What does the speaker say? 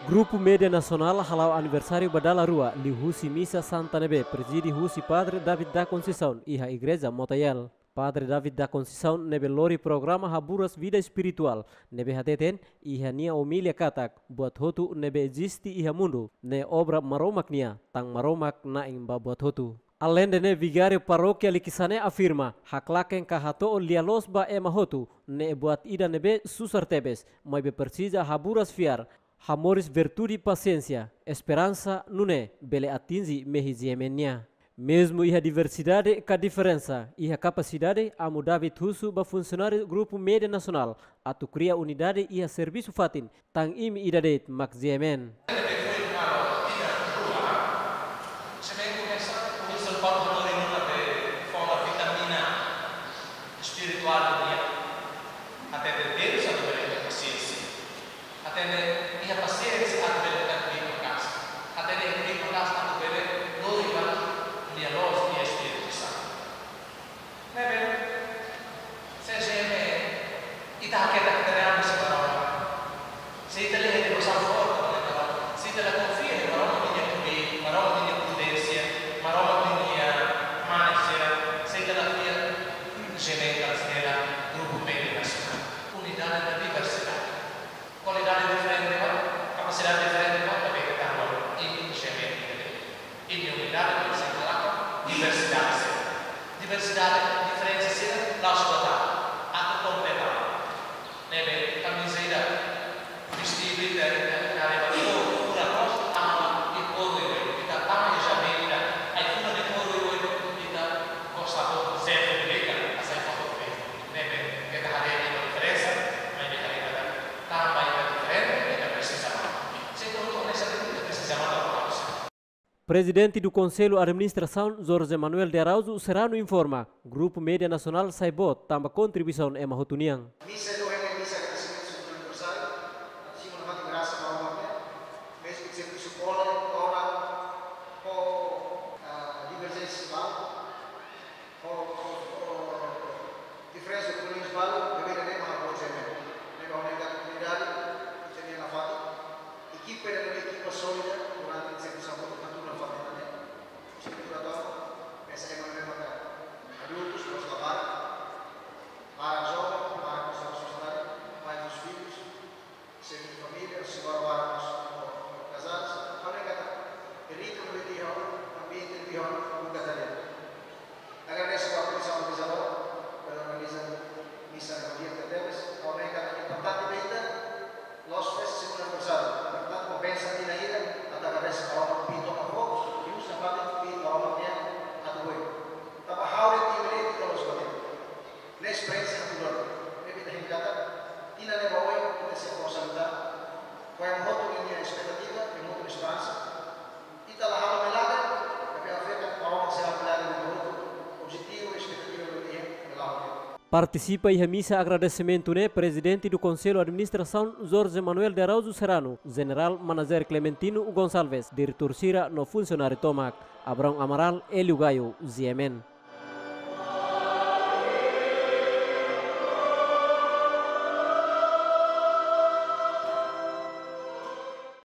Grupo Média Nacional halau aniversário badala rua li husi misa Santa Nebe presidi husi Padre David da Conceição iha Igreja Motayel. Padre David da Conceição nebe lori programa haburas vida espiritual nebe hateten iha nia homilia katak buat hotu nebe existi iha mundo ne obra maromak nia tang maromak na imba buat hotu. Além de ne vigário paróquia likisane afirma haklaken kahato lialos ba ema hotu ne buat ida nebe susar tebes mai be precisa haburas fiar Hamoris virtude paciência, esperança nune bele atingi mehiziemenia. Mesmo iha diversidade ka diferença, iha capacidade a mudar tusu ba funcionário Grupo Média Nacional, atu cria unidade iha serviço fatin, tang imi idadet maxiemen. Diversidade, diferença sila, laos kota, atau kompletar. Nebe, kami zeda, distribuir dari bagian kurang kos, ama ikut kita tahu ya beda. Aku nak ikut kita kos aku saya berikan, asal foto beri. Nebe, kita hari ini diferença, nebe hari ini tambah yang diferença, kita bersama. Saya tahu nessa kita bersama tahu. Presidente do Conselho de Administração, Jorge Manuel de Araújo Serrano informa, Grupo Média Nacional Saibot tamba contribuição ema hotuniang. Participa e missa agradecimento né presidente do Conselho de Administração Jorge Manuel de Araújo Serrano, General Manager Clementino Gonçalves, diretor Sira no funcionário Tomac, Abrão Amaral, Elio Gaio, Ziemen.